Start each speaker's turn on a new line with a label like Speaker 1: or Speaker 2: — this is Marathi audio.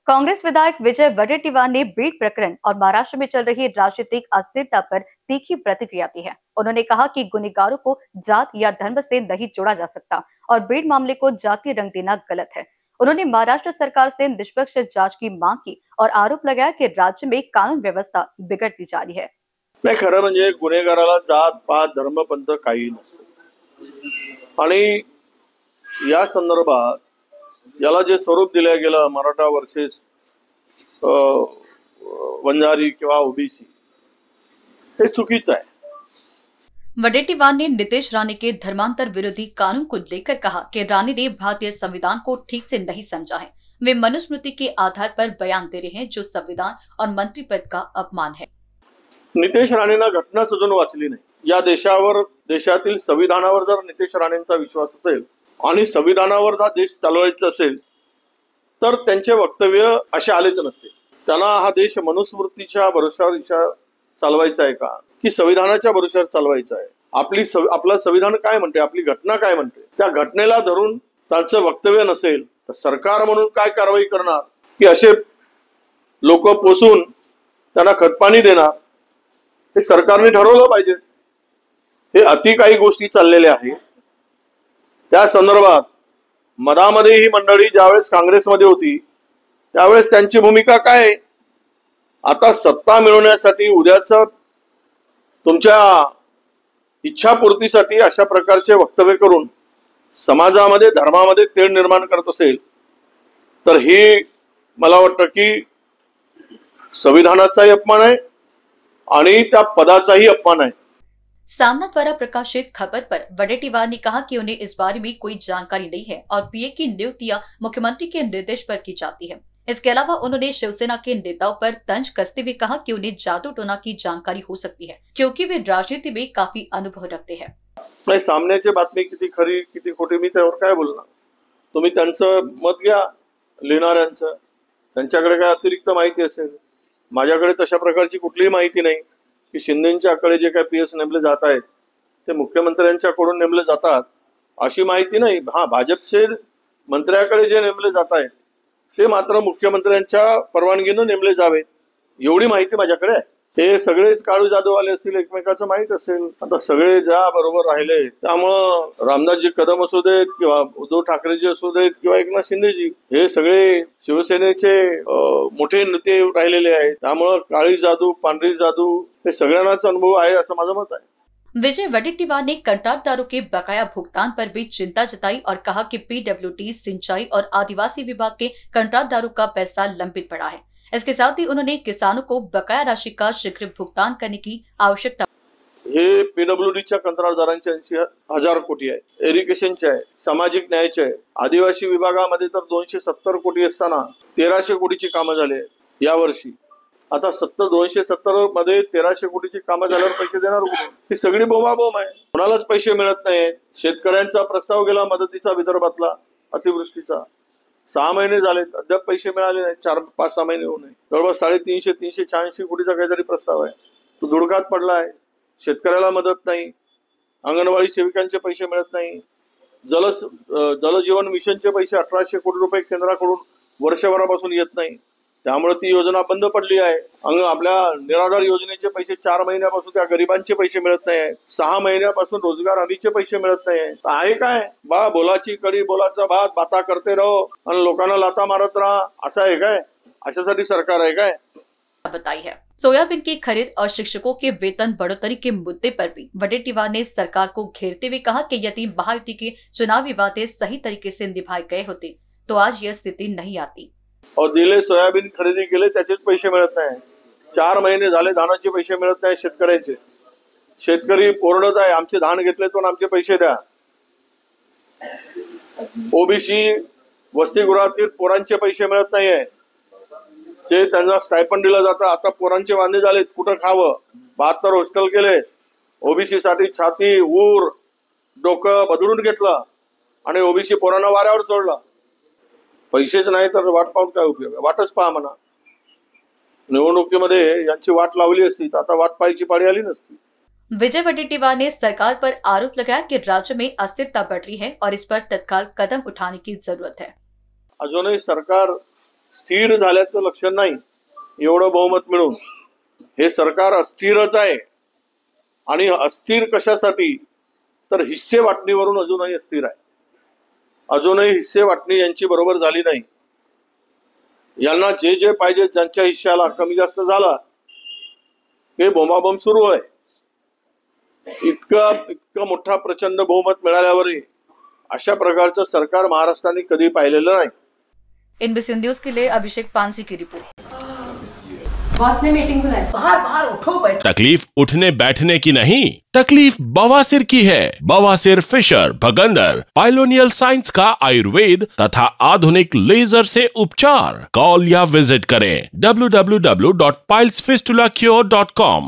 Speaker 1: कांग्रेस विधायक विजय वडेट्टीवार ने बीड प्रकरण और महाराष्ट्र में चल रही राजनीतिक अस्थिरता पर तीखी प्रतिक्रिया दी है। उन्होंने कहा कि गुनहगारों को जात या धर्म से नहीं जोड़ा जा सकता और बीड मामले को जातीय रंग देना गलत है। उन्होंने महाराष्ट्र सरकार से निष्पक्ष जांच की मांग की और आरोप लगाया कि राज्य में कानून व्यवस्था बिगड़ती जा रही है।
Speaker 2: नाही, खरं म्हणजे गुन्हेगाराला जात पात धर्म पंथ काही नसतं आणि या संदर्भात याला जे स्वरूप दिलं गेलं मराठा वर्सेस वंजारी किंवा ओबीसी हे चुकीचं आहे।
Speaker 1: वडेट्टीवार ने नीतीश राणे के धर्मांतर विरोधी कानून को लेकर कहा कि राणे ने भारतीय संविधान को ठीक से नहीं समझा है। वे मनुस्मृति के आधार पर बयान दे रहे हैं जो संविधान और मंत्री पद का अपमान है।
Speaker 2: नितेश राणेंना घटना अजून वाचली नाही। या देशातील संविधानावर जर नितेश राणेंचा विश्वास असेल आणि संविधानावर जर देश चालवायचा असेल तर त्यांचे वक्तव्य असे आलेच नसते। त्यांना हा देश मनुस्मृतीच्या भरोश्यावर चालवायचा आहे का की संविधानाच्या भरोश्यावर चालवायचा आहे? आपलं संविधान काय म्हणते, आपली घटना काय म्हणते, त्या घटनेला धरून त्यांचं वक्तव्य नसेल तर सरकार म्हणून काय कारवाई करणार की असे लोक पोसून त्यांना खतपाणी देणार हे सरकारने ठरवलं पाहिजे। हे अति काही गोष्टी चाललेल्या आहेत। त्या संदर्भात मधामध्ये ही मंडळी ज्यावेळेस काँग्रेसमध्ये होती त्यावेळेस त्यांची भूमिका काय? आता सत्ता मिळवण्यासाठी उद्याचा तुमच्या इच्छापूर्तीसाठी अशा प्रकारचे वक्तव्य करून समाजामध्ये धर्मामध्ये तेढ निर्माण करत असेल तर ही मला वाटतं की संविधानाचाही अपमान आहे आणि त्या पदाचाही अपमान आहे।
Speaker 1: सामना द्वारा प्रकाशित खबर पर वडेट्टीवार ने कहा कि उन्हें इस बारे में कोई जानकारी नहीं है और पीए की नियुक्तियां मुख्यमंत्री के निर्देश पर की जाती है। इसके अलावा उन्होंने शिवसेना के नेताओं पर तंज कसते हुए कहा कि उन्हें जादू टोना की जानकारी हो सकती है क्योंकि वे राजनीति में काफी अनुभव रखते हैं।
Speaker 2: नाही, सामन्याची बातमी किती खरी किती खोटी मी त्यावर काय बोलणार? तुम्ही त्यांचं मत घ्या, लिहिणाऱ्यांचं, त्यांच्याकडे काय अतिरिक्त माहिती असेल। माझ्याकडे तशा प्रकारची कुठलीही माहिती नाही की शिंदेंच्याकडे जे काही पीएस नेमले जात आहेत ते मुख्यमंत्र्यांच्याकडून नेमले जातात अशी माहिती नाही। हा, भाजपचे मंत्र्याकडे जे नेमले जात आहेत ते मात्र मुख्यमंत्र्यांच्या परवानगीने नेमले जावेत एवढी माहिती माझ्याकडे आहे। हे सगळेच काळू जादूवाले असतील, एकमेकाचं माहित असेल। आता सगळे ज्या बरोबर राहिले त्यामुळं रामदासजी कदम असू देत किंवा उद्धव ठाकरेजी असू देत किंवा एकनाथ शिंदेजी हे सगळे शिवसेनेचे मोठे नेते राहिलेले आहेत। त्यामुळं काळी जादू पांढरी जादू हे सगळ्यांनाच अनुभव आहे असं माझं मत आहे।
Speaker 1: विजय वडेट्टीवार ने कंट्राटदारों के बकाया भुगतान पर भी चिंता जताई और कहा कि पीडब्ल्यूडी, सिंचाई और आदिवासी विभाग के कंट्राटदारों का पैसा लंबित पड़ा है। इसके साथ ही उन्होंने किसानों को बकाया राशि का शीघ्र भुगतान करने की आवश्यकता।
Speaker 2: हे पीडब्ल्यूडीच्या कंत्राटदारांची 1000 कोटी आहे, इरिगेशनचे आहे, सामाजिक न्यायाचे आहे। आदिवासी विभागामध्ये तर 270 कोटी असताना 1300 कोटीची कामं झाले या वर्षी। आता 270 मध्ये 1300 कोटीची कामं झाल्यावर पैसे देणार कोण? ही सगळी बोंबाबोंब आहे। कोणालाच पैसे मिळत नाहीत। शेतकऱ्यांचा प्रस्ताव गेला मदतीचा विदर्भातला अतिवृष्टीचा, 6 महिने झाले अद्याप पैसे मिळाले नाही। 4-5-6 महिने होऊ नये जवळपास 386 कोटीचा काहीतरी प्रस्ताव आहे, तो धुडकात पडला आहे। शेतकऱ्याला मदत नाही, अंगणवाडी सेविकांचे पैसे मिळत नाही, जलजीवन मिशनचे पैसे 1800 कोटी रुपये केंद्राकडून वर्षभरापासून येत नाही, त्यामुळे ती योजना बंद पडली आहे। आपल्या निराधार योजनेचे पैसे 4 महिन्यापासून त्या गरिबांचे पैसे मिळत नाही आहे। 6 महिन्यापासून रोजगार हमीचे पैसे मिळत नाही आहे काय? बा बोलाची कडी बोलाचा भात, बाता करते रहो आणि लोकांना लाता मारत राहा असं आहे काय? अशासाठी सरकार आहे काय?
Speaker 1: बताई है। सोयाबीन की खरीद और शिक्षकों के वेतन बढ़ोतरी के मुद्दे पर भी वडेट्टीवार ने सरकार को घेरते हुए कहा कि यदि महायुति के चुनावी वादे सही तरीके से निभाए गए होते तो आज यह स्थिति नहीं आती।
Speaker 2: और दिले सोयाबीन खरेदी केले त्याचेच पैसे मिळत नाही। 4 महिने झाले धानाचे पैसे मिळत नाही शेतकऱ्यांचे। शेतकरी ओरडत आहे आमचे धान घेतले पण आमचे पैसे द्या। ओबीसी वसतिगृहातील पोरांचे पैसे मिळत नाहीये, जे त्यांना स्टायपंड दिलं जातं। आता पोरांचे वांदे झालेत, कुठं खावं? 72 हॉस्टेल केले ओबीसी साठी, छाती ऊर डोकं बदलून घेतलं आणि ओबीसी पोरांना वाऱ्यावर सोडलं। पैसेच नाही तर वाट पाहून काय उपयोग? वाटच पहा म्हणा। निवडणुकीमध्ये यांची वाट लावली असती तर आता वाट पाहायची पाळी आली नसती।
Speaker 1: विजय वडेट्टीवार ने सरकार पर आरोप लगाया कि राज्य में अस्थिरता बढ़ रही है और इस पर तत्काल कदम उठाने की जरूरत है।
Speaker 2: अजूनही सरकार स्थिर झाल्याचं लक्षण नाही. एवढं बहुमत मिळून हे सरकार अस्थिरच आहे. आणि अस्थिर कशासाठी, तर हिस्से वाटणीवरून अजूनही अस्थिर आहे. अजूनही हिस्से वाटणी यांची बरोबर झाली नाही. यांना जे जे पाहिजे, ज्यांच्या हिश्श्याला कमी जास्त झाला हे बोंबाबोंब सुरू आहे. इतका मोठा प्रचंड बहुमत मिळाल्यावरही अशा प्रकारचं सरकार महाराष्ट्राने कधी पाहिलेलं नाही.
Speaker 1: एनबीसी न्यूज के लिए अभिषेक पानसी की रिपोर्ट। बॉस ने मीटिंग बुलाई।
Speaker 3: बाहर उठो बैठो।
Speaker 4: तकलीफ उठने बैठने की नहीं, तकलीफ बवासीर की है। बवासीर, फिशर, भगंदर, पाइलोनियल साइंस का आयुर्वेद तथा आधुनिक लेजर से उपचार। कॉल या विजिट करें www.pilesfistulacure.com।